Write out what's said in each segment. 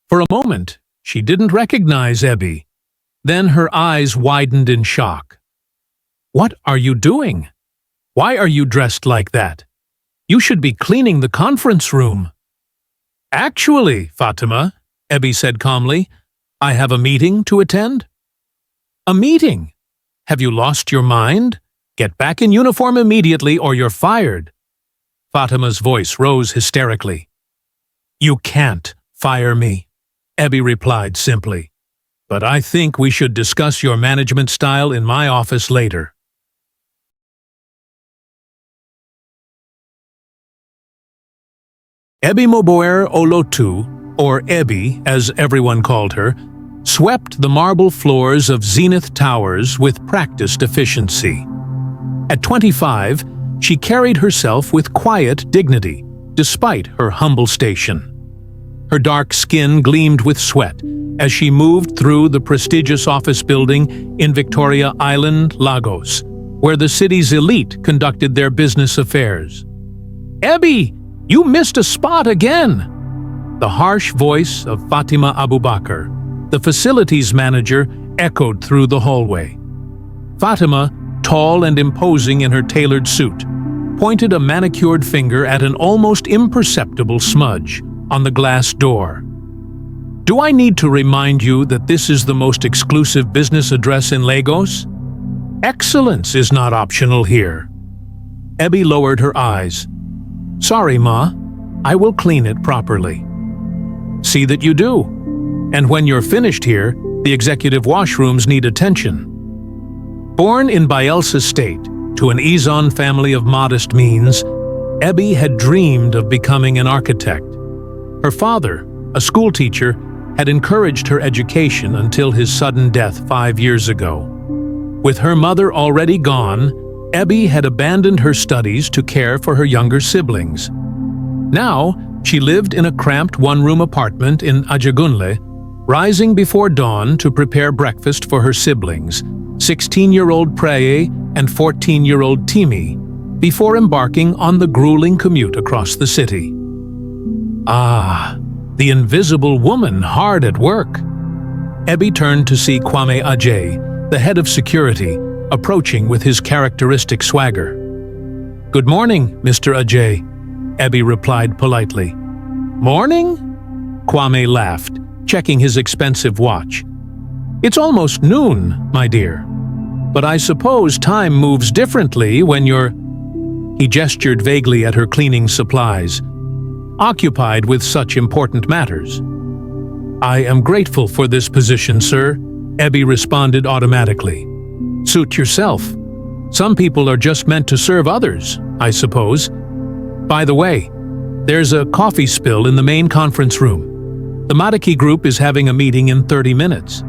For a moment, she didn't recognize Ebi. Then her eyes widened in shock. "What are you doing? Why are you dressed like that? You should be cleaning the conference room." "Actually, Fatima," Ebi said calmly, "I have a meeting to attend." "A meeting? Have you lost your mind? Get back in uniform immediately or you're fired." Fatima's voice rose hysterically. "You can't fire me," Ebi replied simply. "But I think we should discuss your management style in my office later." Ebi Moboer Olotu, or Ebi as everyone called her, swept the marble floors of Zenith Towers with practiced efficiency. At 25, she carried herself with quiet dignity, despite her humble station. Her dark skin gleamed with sweat as she moved through the prestigious office building in Victoria Island, Lagos, where the city's elite conducted their business affairs. "Ebi, you missed a spot again!" The harsh voice of Fatima Abubakar, the facilities manager, echoed through the hallway. Fatima, tall and imposing in her tailored suit, pointed a manicured finger at an almost imperceptible smudge on the glass door. "Do I need to remind you that this is the most exclusive business address in Lagos? Excellence is not optional here." Ebi lowered her eyes. "Sorry, Ma. I will clean it properly." "See that you do. And when you're finished here, the executive washrooms need attention." Born in Bayelsa State to an Izon family of modest means, Ebi had dreamed of becoming an architect. Her father, a schoolteacher, had encouraged her education until his sudden death 5 years ago. With her mother already gone, Ebi had abandoned her studies to care for her younger siblings. Now, she lived in a cramped one-room apartment in Ajagunle, rising before dawn to prepare breakfast for her siblings, 16-year-old Preye and 14-year-old Timi, before embarking on the grueling commute across the city. Ah, the invisible woman hard at work. Ebi turned to see Kwame Ajay, the head of security, approaching with his characteristic swagger. "Good morning, Mr. Ajay," Ebi replied politely. "Morning?" Kwame laughed, checking his expensive watch. "It's almost noon, my dear. But I suppose time moves differently when you're—" He gestured vaguely at her cleaning supplies, occupied with such important matters. "I am grateful for this position, sir," Ebi responded automatically. "Suit yourself. Some people are just meant to serve others, I suppose. By the way, there's a coffee spill in the main conference room. The Madaki Group is having a meeting in 30 minutes.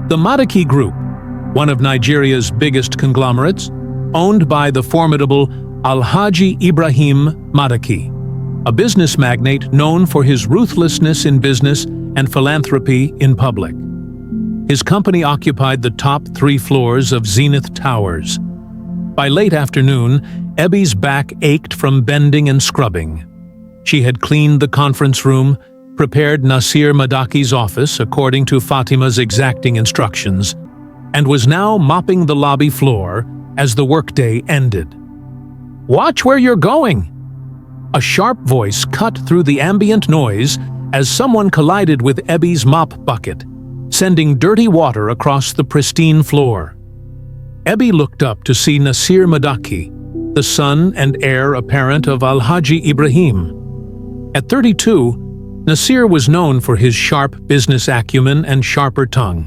The Madaki Group, one of Nigeria's biggest conglomerates, owned by the formidable Alhaji Ibrahim Madaki, a business magnate known for his ruthlessness in business and philanthropy in public. His company occupied the top 3 floors of Zenith Towers. By late afternoon, Ebi's back ached from bending and scrubbing. She had cleaned the conference room, prepared Nasir Madaki's office according to Fatima's exacting instructions, and was now mopping the lobby floor as the workday ended. "Watch where you're going!" A sharp voice cut through the ambient noise as someone collided with Ebi's mop bucket, sending dirty water across the pristine floor. Ebi looked up to see Nasir Madaki, the son and heir apparent of Alhaji Ibrahim. At 32, Nasir was known for his sharp business acumen and sharper tongue.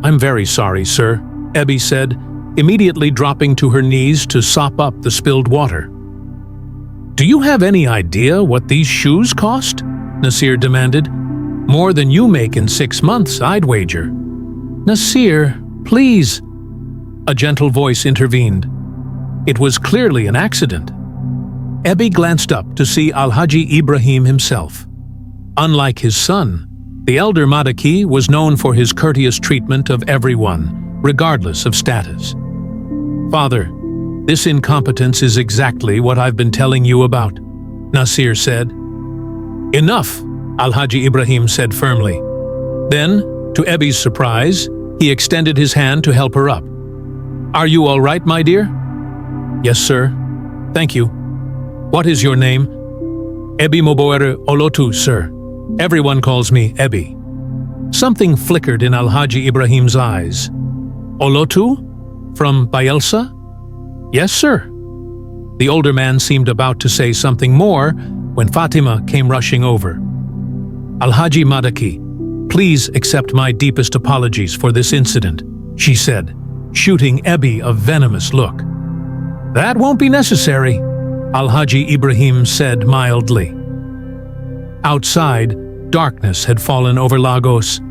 "I'm very sorry, sir," Ebi said, immediately dropping to her knees to sop up the spilled water. "Do you have any idea what these shoes cost?" Nasir demanded. "More than you make in 6 months, I'd wager." "Nasir, please," a gentle voice intervened. It was clearly an accident. Ebi glanced up to see Alhaji Ibrahim himself. Unlike his son, the elder Madaki was known for his courteous treatment of everyone, regardless of status. "Father, this incompetence is exactly what I've been telling you about," Nasir said. "Enough! Alhaji Ibrahim said firmly. Then, to Ebi's surprise, he extended his hand to help her up. "Are you all right, my dear?" "Yes, sir. Thank you." "What is your name?" "Ebi Moboere Olotu, sir. Everyone calls me Ebi." Something flickered in Alhaji Ibrahim's eyes. "Olotu? From Bayelsa?" "Yes, sir." The older man seemed about to say something more when Fatima came rushing over. "Alhaji Madaki, please accept my deepest apologies for this incident," she said, shooting Ebi a venomous look. "That won't be necessary," Alhaji Ibrahim said mildly. Outside, darkness had fallen over Lagos.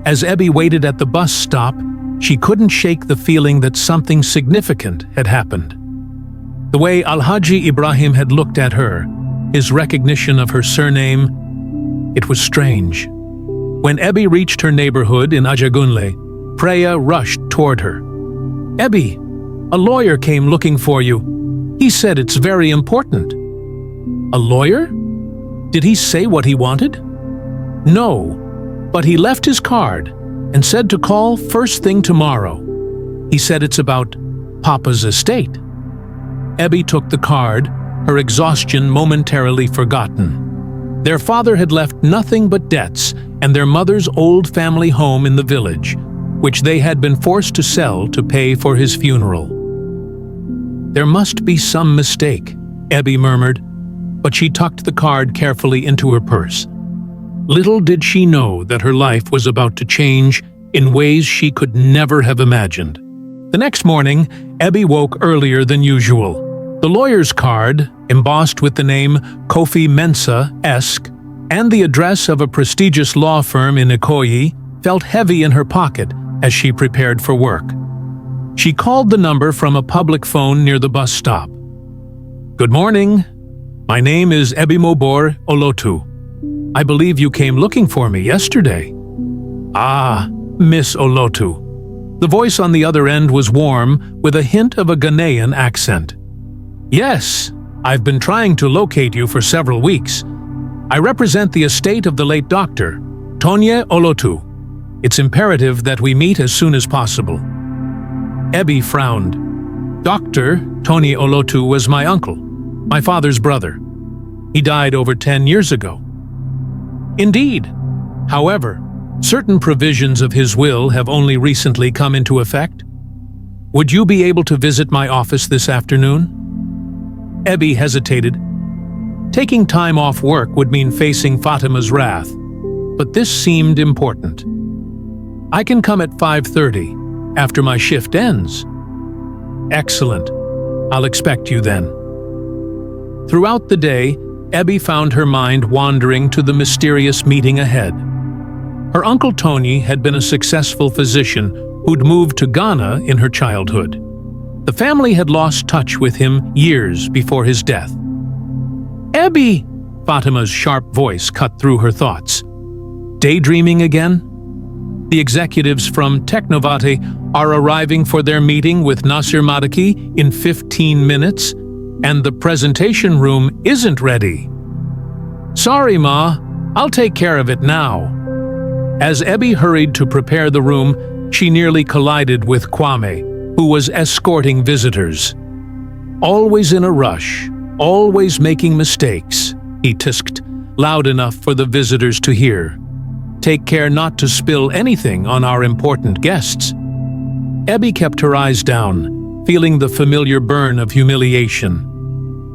As Ebi waited at the bus stop, she couldn't shake the feeling that something significant had happened. The way Alhaji Ibrahim had looked at her, his recognition of her surname, it was strange. When Ebi reached her neighborhood in Ajagunle, Preya rushed toward her. "Ebi, a lawyer came looking for you. He said it's very important." "A lawyer? Did he say what he wanted?" "No, but he left his card and said to call first thing tomorrow. He said it's about Papa's estate." Ebi took the card, her exhaustion momentarily forgotten. Their father had left nothing but debts and their mother's old family home in the village, which they had been forced to sell to pay for his funeral. "There must be some mistake," Ebi murmured, but she tucked the card carefully into her purse. Little did she know that her life was about to change in ways she could never have imagined. The next morning, Ebi woke earlier than usual. The lawyer's card, embossed with the name Kofi Mensah-esque, and the address of a prestigious law firm in Ikoyi, felt heavy in her pocket as she prepared for work. She called the number from a public phone near the bus stop. "Good morning. My name is Ebi Moboere Olotu. I believe you came looking for me yesterday." "Ah, Miss Olotu." The voice on the other end was warm, with a hint of a Ghanaian accent. "Yes, I've been trying to locate you for several weeks. I represent the estate of the late doctor, Tonye Olotu. It's imperative that we meet as soon as possible." Ebi frowned. Dr. Tonye Olotu was my uncle, my father's brother. He died over 10 years ago. "Indeed. However, certain provisions of his will have only recently come into effect. Would you be able to visit my office this afternoon?" Ebi hesitated. Taking time off work would mean facing Fatima's wrath, but this seemed important. "I can come at 5:30, after my shift ends." "Excellent. I'll expect you then." Throughout the day, Ebi found her mind wandering to the mysterious meeting ahead. Her uncle Tony had been a successful physician who'd moved to Ghana in her childhood. The family had lost touch with him years before his death. "Ebi!" Fatima's sharp voice cut through her thoughts. "Daydreaming again?" The executives from Technovate are arriving for their meeting with Nasir Madaki in 15 minutes, and the presentation room isn't ready. "Sorry, Ma. I'll take care of it now." As Ebi hurried to prepare the room, she nearly collided with Kwame, who was escorting visitors. "Always in a rush, always making mistakes," he tisked, loud enough for the visitors to hear. "Take care not to spill anything on our important guests." Ebi kept her eyes down, feeling the familiar burn of humiliation.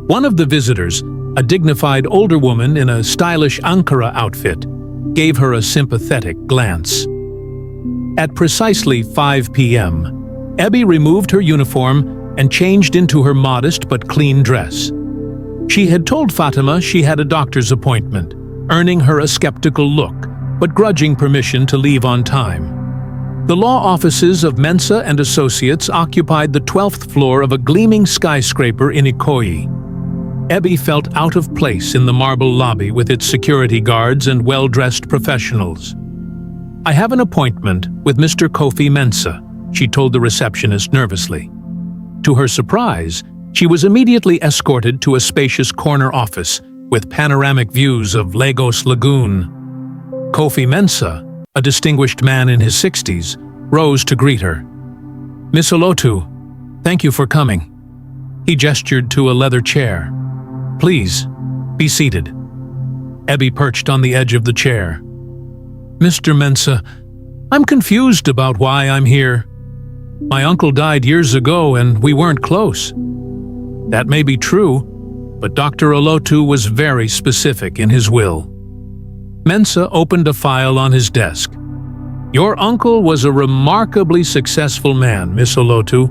One of the visitors, a dignified older woman in a stylish Ankara outfit, gave her a sympathetic glance. At precisely 5 p.m., Ebi removed her uniform and changed into her modest but clean dress. She had told Fatima she had a doctor's appointment, earning her a skeptical look, but grudging permission to leave on time. The law offices of Mensah and Associates occupied the 12th floor of a gleaming skyscraper in Ikoyi. Ebi felt out of place in the marble lobby with its security guards and well-dressed professionals. "I have an appointment with Mr. Kofi Mensah," she told the receptionist nervously. To her surprise, she was immediately escorted to a spacious corner office with panoramic views of Lagos Lagoon. Kofi Mensah, a distinguished man in his 60s, rose to greet her. "Miss Olotu, thank you for coming." He gestured to a leather chair. "Please, be seated." Ebi perched on the edge of the chair. "Mr. Mensah, I'm confused about why I'm here. My uncle died years ago and we weren't close." "That may be true, but Dr. Olotu was very specific in his will." Mensah opened a file on his desk. "Your uncle was a remarkably successful man, Miss Olotu.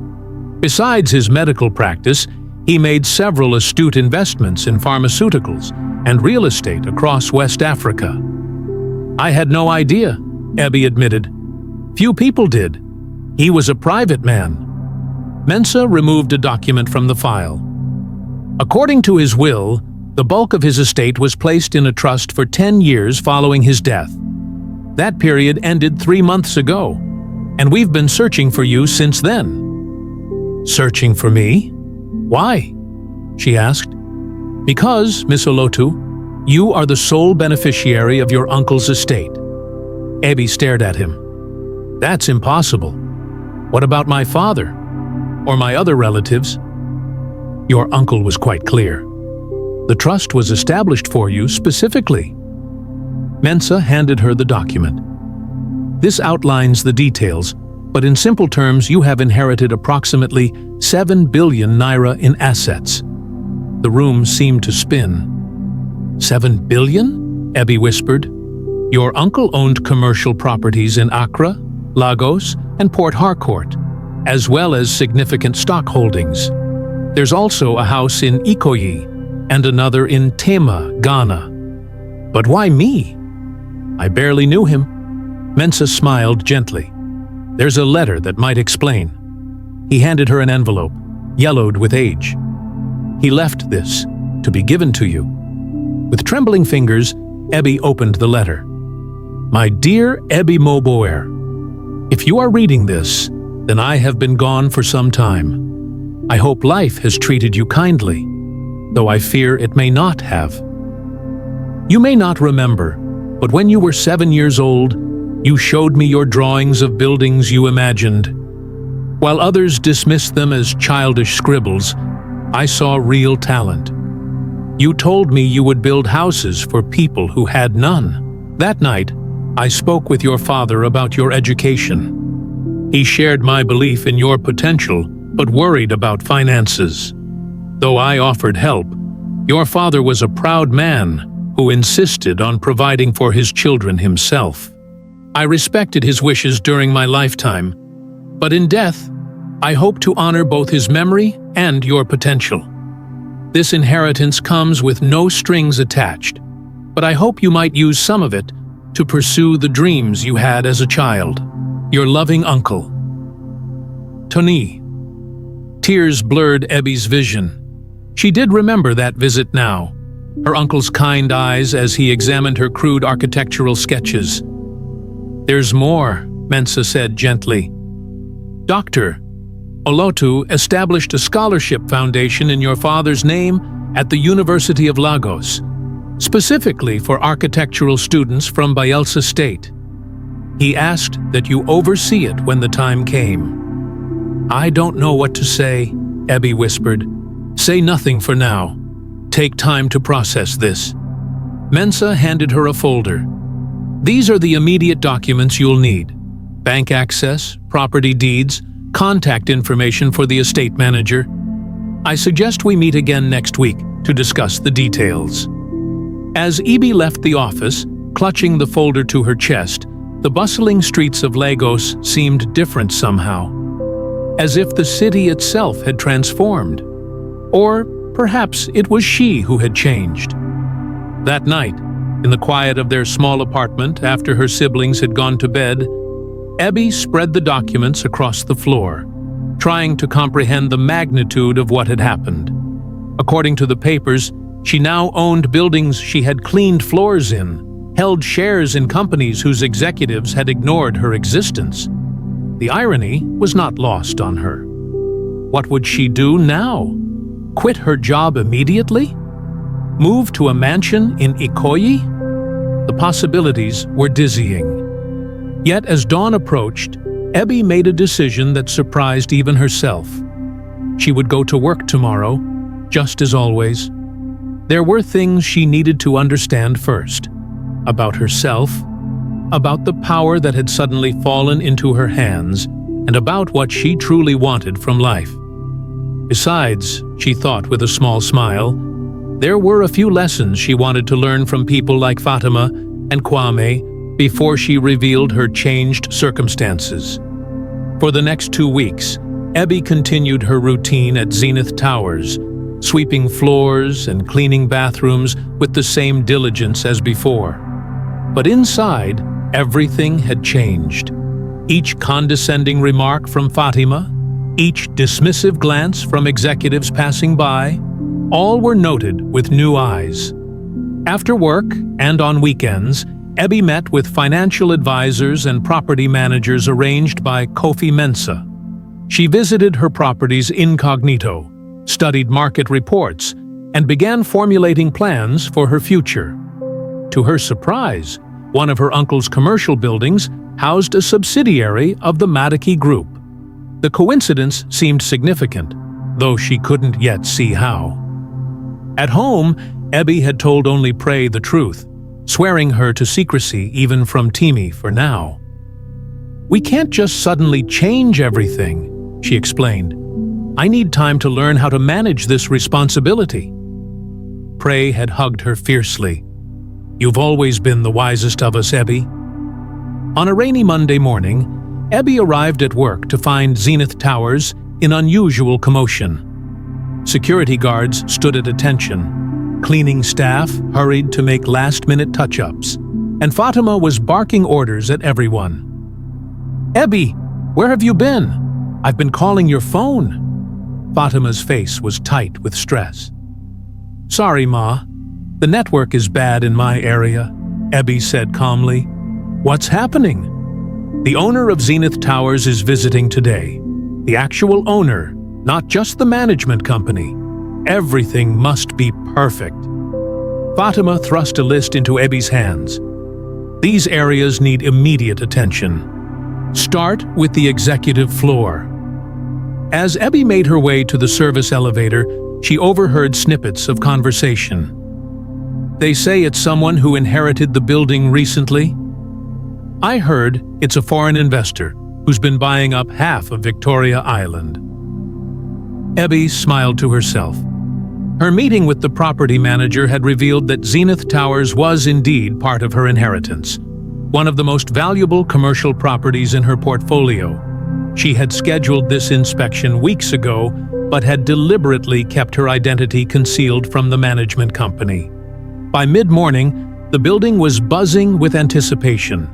Besides his medical practice, he made several astute investments in pharmaceuticals and real estate across West Africa." "I had no idea," Ebi admitted. "Few people did. He was a private man." Mensah removed a document from the file. According to his will, the bulk of his estate was placed in a trust for 10 years following his death. That period ended 3 months ago, and we've been searching for you since then. "Searching for me? Why?" she asked. "Because, Miss Olotu, you are the sole beneficiary of your uncle's estate." Ebi stared at him. "That's impossible. What about my father? Or my other relatives?" "Your uncle was quite clear. The trust was established for you specifically." Mensah handed her the document. "This outlines the details, but in simple terms you have inherited approximately 7 billion naira in assets." The room seemed to spin. 7 billion? Ebi whispered. "Your uncle owned commercial properties in Accra, Lagos, and Port Harcourt, as well as significant stock holdings. There's also a house in Ikoyi and another in Tema, Ghana. But why me? I barely knew him." Mensah smiled gently. "There's a letter that might explain." He handed her an envelope, yellowed with age. "He left this to be given to you." With trembling fingers, Ebi opened the letter. "My dear Ebi Moboer, if you are reading this, then I have been gone for some time. I hope life has treated you kindly, though I fear it may not have. You may not remember, but when you were 7 years old, you showed me your drawings of buildings you imagined. While others dismissed them as childish scribbles, I saw real talent. You told me you would build houses for people who had none. That night, I spoke with your father about your education. He shared my belief in your potential, but worried about finances. Though I offered help, your father was a proud man who insisted on providing for his children himself. I respected his wishes during my lifetime, but in death, I hope to honor both his memory and your potential. This inheritance comes with no strings attached, but I hope you might use some of it to pursue the dreams you had as a child. Your loving uncle, Tony." Tears blurred Ebi's vision. She did remember that visit now, her uncle's kind eyes as he examined her crude architectural sketches. "There's more," Mensah said gently. "Dr. Olotu established a scholarship foundation in your father's name at the University of Lagos, specifically for architectural students from Bayelsa State. He asked that you oversee it when the time came." "I don't know what to say," Ebi whispered. "Say nothing for now. Take time to process this." Mensah handed her a folder. "These are the immediate documents you'll need: bank access, property deeds, contact information for the estate manager. I suggest we meet again next week to discuss the details." As Ebi left the office, clutching the folder to her chest, the bustling streets of Lagos seemed different somehow, as if the city itself had transformed. Or perhaps it was she who had changed. That night, in the quiet of their small apartment after her siblings had gone to bed, Ebi spread the documents across the floor, trying to comprehend the magnitude of what had happened. According to the papers, she now owned buildings she had cleaned floors in, held shares in companies whose executives had ignored her existence. The irony was not lost on her. What would she do now? Quit her job immediately? Move to a mansion in Ikoyi? The possibilities were dizzying. Yet as dawn approached, Ebby made a decision that surprised even herself. She would go to work tomorrow, just as always. There were things she needed to understand first. About herself, about the power that had suddenly fallen into her hands, and about what she truly wanted from life. Besides, she thought with a small smile, there were a few lessons she wanted to learn from people like Fatima and Kwame before she revealed her changed circumstances. For the next 2 weeks, Ebby continued her routine at Zenith Towers, sweeping floors and cleaning bathrooms with the same diligence as before. But inside, everything had changed. Each condescending remark from Fatima, each dismissive glance from executives passing by, all were noted with new eyes. After work and on weekends, Ebby met with financial advisors and property managers arranged by Kofi Mensa. She visited her properties incognito, studied market reports, and began formulating plans for her future. To her surprise, one of her uncle's commercial buildings housed a subsidiary of the Madaki Group. The coincidence seemed significant, though she couldn't yet see how. At home, Ebby had told only Prey the truth, swearing her to secrecy even from Timi for now. "We can't just suddenly change everything," she explained. "I need time to learn how to manage this responsibility." Prey had hugged her fiercely. "You've always been the wisest of us, Ebby." On a rainy Monday morning, Ebby arrived at work to find Zenith Towers in unusual commotion. Security guards stood at attention. Cleaning staff hurried to make last-minute touch-ups, and Fatima was barking orders at everyone. "Ebby, where have you been? I've been calling your phone." Fatima's face was tight with stress. "Sorry, Ma. The network is bad in my area," Ebby said calmly. "What's happening?" "The owner of Zenith Towers is visiting today. The actual owner, not just the management company. Everything must be perfect." Fatima thrust a list into Ebby's hands. "These areas need immediate attention. Start with the executive floor." As Ebby made her way to the service elevator, she overheard snippets of conversation. "They say it's someone who inherited the building recently. I heard it's a foreign investor who's been buying up half of Victoria Island." Ebby smiled to herself. Her meeting with the property manager had revealed that Zenith Towers was indeed part of her inheritance, one of the most valuable commercial properties in her portfolio. She had scheduled this inspection weeks ago, but had deliberately kept her identity concealed from the management company. By mid-morning, the building was buzzing with anticipation.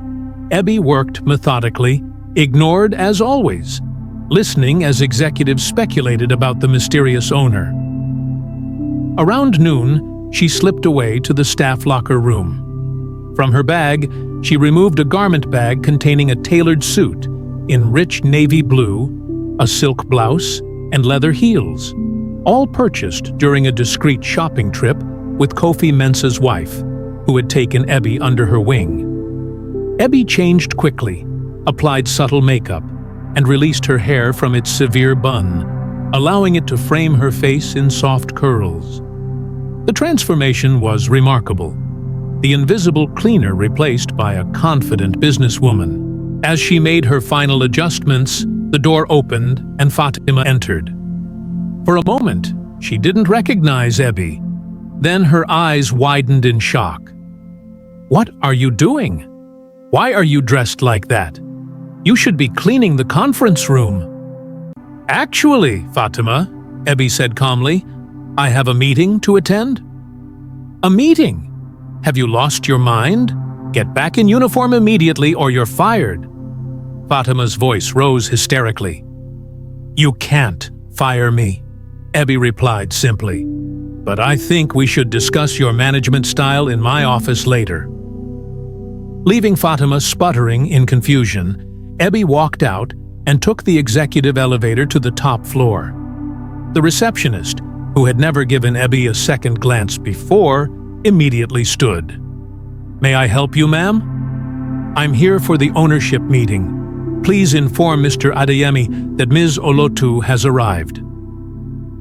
Ebby worked methodically, ignored as always, listening as executives speculated about the mysterious owner. Around noon, she slipped away to the staff locker room. From her bag, she removed a garment bag containing a tailored suit in rich navy blue, a silk blouse, and leather heels, all purchased during a discreet shopping trip with Kofi Mensa's wife, who had taken Ebby under her wing. Ebby changed quickly, applied subtle makeup, and released her hair from its severe bun, allowing it to frame her face in soft curls. The transformation was remarkable. The invisible cleaner replaced by a confident businesswoman. As she made her final adjustments, the door opened and Fatima entered. For a moment, she didn't recognize Ebby. Then her eyes widened in shock. "What are you doing? Why are you dressed like that? You should be cleaning the conference room." "Actually, Fatima," Ebby said calmly, "I have a meeting to attend." "A meeting? Have you lost your mind? Get back in uniform immediately or you're fired." Fatima's voice rose hysterically. "You can't fire me," Ebby replied simply. "But I think we should discuss your management style in my office later." Leaving Fatima sputtering in confusion, Ebby walked out and took the executive elevator to the top floor. The receptionist, who had never given Ebby a second glance before, immediately stood. May I help you, ma'am? I'm here for the ownership meeting. Please inform Mr. Adeyemi that Ms. Olotu has arrived.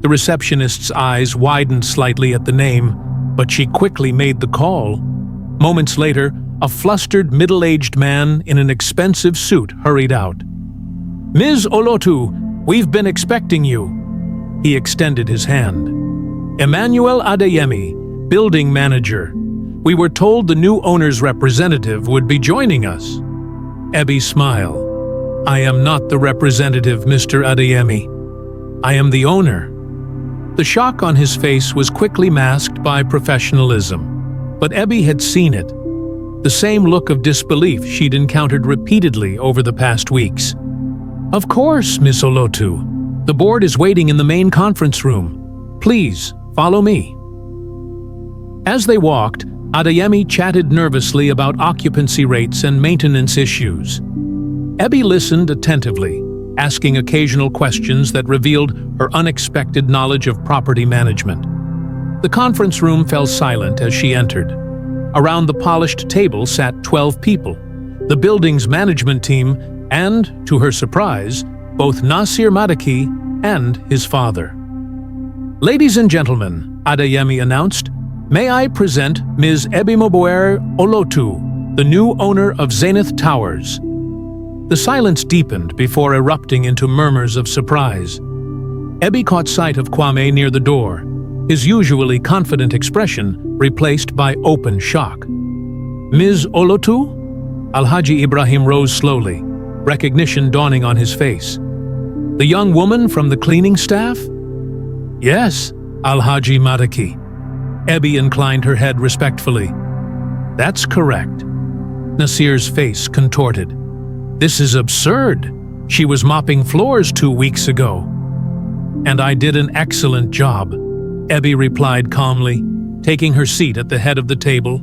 The receptionist's eyes widened slightly at the name, but she quickly made the call. Moments later, a flustered middle-aged man in an expensive suit hurried out. Ms. Olotu, we've been expecting you. He extended his hand. Emmanuel Adeyemi, building manager. We were told the new owner's representative would be joining us. Ebi smiled. I am not the representative, Mr. Adeyemi. I am the owner. The shock on his face was quickly masked by professionalism, but Ebi had seen it. The same look of disbelief she'd encountered repeatedly over the past weeks. Of course, Miss Olotu. The board is waiting in the main conference room. Please, follow me. As they walked, Adeyemi chatted nervously about occupancy rates and maintenance issues. Ebi listened attentively, asking occasional questions that revealed her unexpected knowledge of property management. The conference room fell silent as she entered. Around the polished table sat 12 people, the building's management team and, to her surprise, both Nasir Madaki and his father. Ladies and gentlemen, Adeyemi announced, may I present Ms. Ebimoboere Olotu, the new owner of Zenith Towers. The silence deepened before erupting into murmurs of surprise. Ebi caught sight of Kwame near the door, his usually confident expression replaced by open shock. Ms. Olotu? Alhaji Ibrahim rose slowly, recognition dawning on his face. The young woman from the cleaning staff? Yes, Alhaji Madaki. Ebi inclined her head respectfully. That's correct. Nasir's face contorted. This is absurd. She was mopping floors 2 weeks ago. And I did an excellent job, Ebi replied calmly, taking her seat at the head of the table.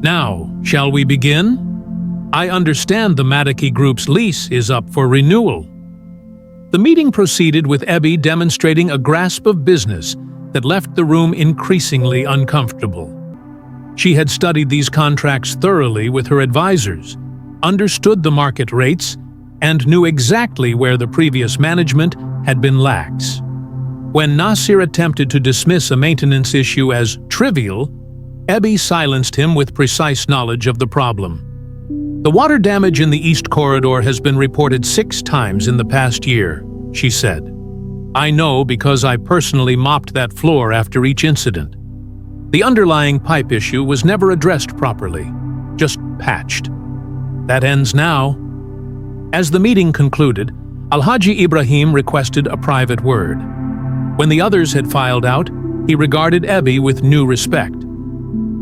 Now, shall we begin? I understand the Madaki Group's lease is up for renewal. The meeting proceeded with Ebi demonstrating a grasp of business that left the room increasingly uncomfortable. She had studied these contracts thoroughly with her advisors, understood the market rates, and knew exactly where the previous management had been lax. When Nasir attempted to dismiss a maintenance issue as trivial, Ebi silenced him with precise knowledge of the problem. The water damage in the East Corridor has been reported 6 times in the past year, she said. I know because I personally mopped that floor after each incident. The underlying pipe issue was never addressed properly, just patched. That ends now. As the meeting concluded, Alhaji Ibrahim requested a private word. When the others had filed out, he regarded Ebi with new respect.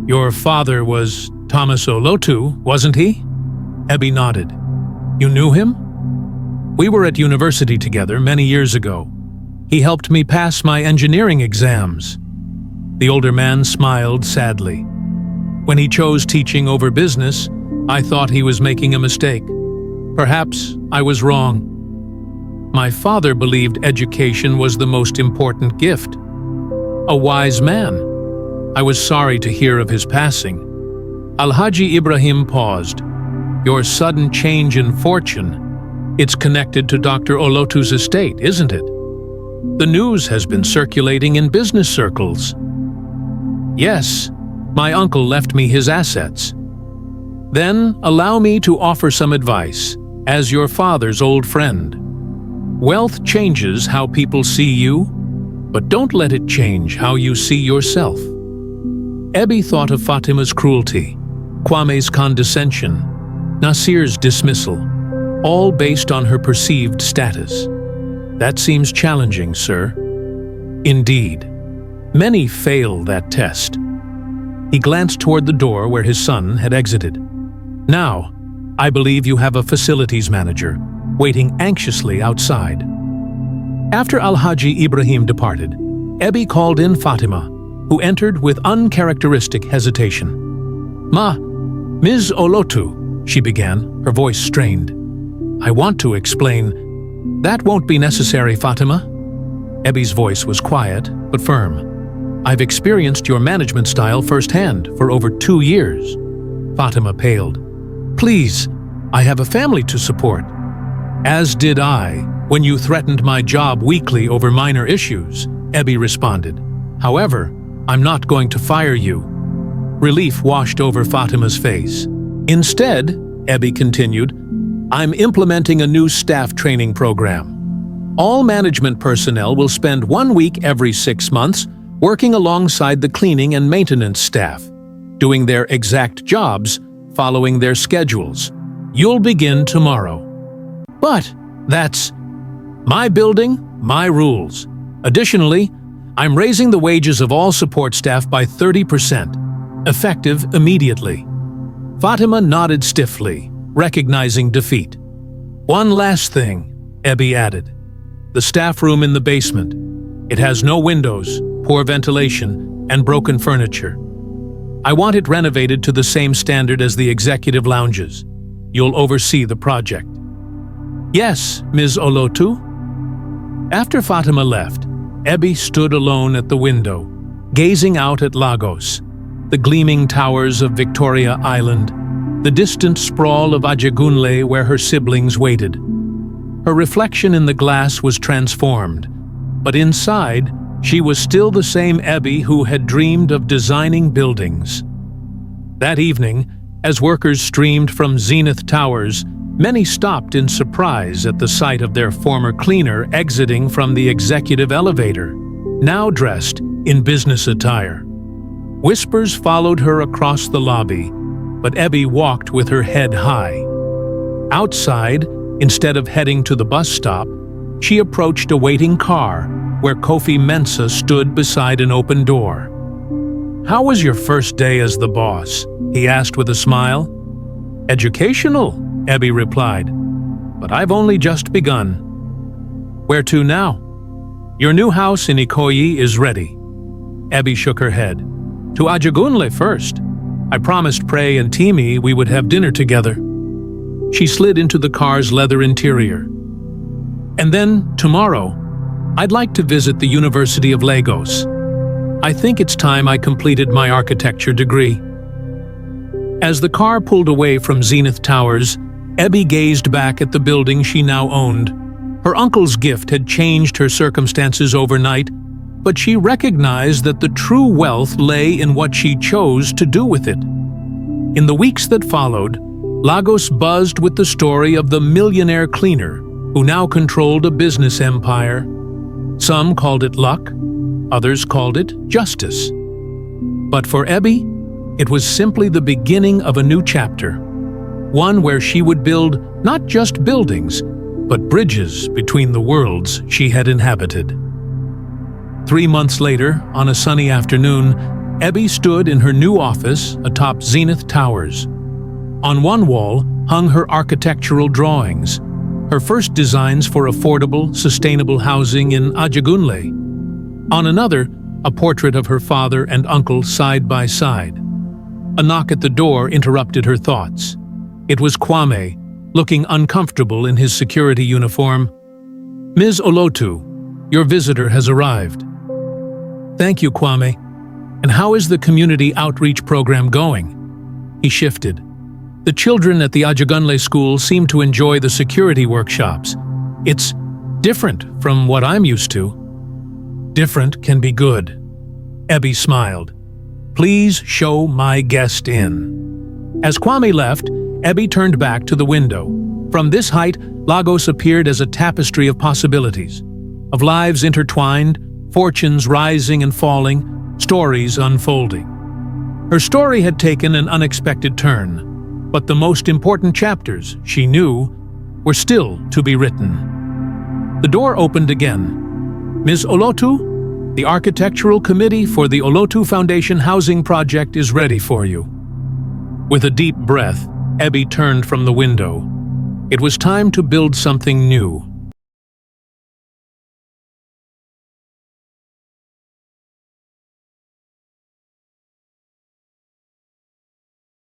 Your father was Thomas Olotu, wasn't he? Ebi nodded. You knew him? We were at university together many years ago. He helped me pass my engineering exams. The older man smiled sadly. When he chose teaching over business, I thought he was making a mistake. Perhaps I was wrong. My father believed education was the most important gift. A wise man. I was sorry to hear of his passing. Alhaji Ibrahim paused. Your sudden change in fortune. It's connected to Dr. Olotu's estate, isn't it? The news has been circulating in business circles. Yes, my uncle left me his assets. Then allow me to offer some advice, as your father's old friend. Wealth changes how people see you, but don't let it change how you see yourself. Ebi thought of Fatima's cruelty, Kwame's condescension, Nasir's dismissal, all based on her perceived status. That seems challenging, sir. Indeed. Many fail that test. He glanced toward the door where his son had exited. Now, I believe you have a facilities manager, waiting anxiously outside. After Alhaji Ibrahim departed, Ebi called in Fatima, who entered with uncharacteristic hesitation. Ms. Olotu, she began, her voice strained. I want to explain. That won't be necessary, Fatima. Ebi's voice was quiet, but firm. I've experienced your management style firsthand for over 2 years. Fatima paled. "Please, I have a family to support." "As did I, when you threatened my job weekly over minor issues," Ebi responded. "However, I'm not going to fire you." Relief washed over Fatima's face. "Instead," Ebi continued, "I'm implementing a new staff training program. All management personnel will spend 1 week every 6 months working alongside the cleaning and maintenance staff, doing their exact jobs, following their schedules. You'll begin tomorrow." "But that's my building, my rules. Additionally, I'm raising the wages of all support staff by 30%, effective immediately." Fatima nodded stiffly, recognizing defeat. "One last thing," Ebi added. "The staff room in the basement. It has no windows, poor ventilation, and broken furniture. I want it renovated to the same standard as the executive lounges. You'll oversee the project." "Yes, Ms. Olotu." After Fatima left, Ebi stood alone at the window, gazing out at Lagos, the gleaming towers of Victoria Island, the distant sprawl of Ajegunle where her siblings waited. Her reflection in the glass was transformed, but inside, she was still the same Ebi who had dreamed of designing buildings. That evening, as workers streamed from Zenith Towers, many stopped in surprise at the sight of their former cleaner exiting from the executive elevator, now dressed in business attire. Whispers followed her across the lobby, but Ebi walked with her head high. Outside, instead of heading to the bus stop, she approached a waiting car where Kofi Mensah stood beside an open door. "How was your first day as the boss?" he asked with a smile. "Educational," Ebi replied, "but I've only just begun." "Where to now?" "Your new house in Ikoyi is ready." Ebi shook her head. "To Ajegunle first. I promised Prey and Timi we would have dinner together." She slid into the car's leather interior. "And then, tomorrow, I'd like to visit the University of Lagos. I think it's time I completed my architecture degree." As the car pulled away from Zenith Towers, Ebi gazed back at the building she now owned. Her uncle's gift had changed her circumstances overnight, but she recognized that the true wealth lay in what she chose to do with it. In the weeks that followed, Lagos buzzed with the story of the millionaire cleaner who now controlled a business empire. Some called it luck, others called it justice. But for Ebi, it was simply the beginning of a new chapter, one where she would build not just buildings, but bridges between the worlds she had inhabited. 3 months later, on a sunny afternoon, Ebi stood in her new office atop Zenith Towers. On one wall hung her architectural drawings, her first designs for affordable, sustainable housing in Ajegunle. On another, a portrait of her father and uncle side by side. A knock at the door interrupted her thoughts. It was Kwame, looking uncomfortable in his security uniform. "Ms. Olotu, your visitor has arrived." "Thank you, Kwame. And how is the community outreach program going?" He shifted. "The children at the Ajegunle school seem to enjoy the security workshops. It's different from what I'm used to." "Different can be good." Ebi smiled. "Please show my guest in." As Kwame left, Ebi turned back to the window. From this height, Lagos appeared as a tapestry of possibilities, of lives intertwined, fortunes rising and falling, stories unfolding. Her story had taken an unexpected turn, but the most important chapters, she knew, were still to be written. The door opened again. "Ms. Olotu, the Architectural Committee for the Olotu Foundation Housing Project is ready for you." With a deep breath, Ebi turned from the window. It was time to build something new.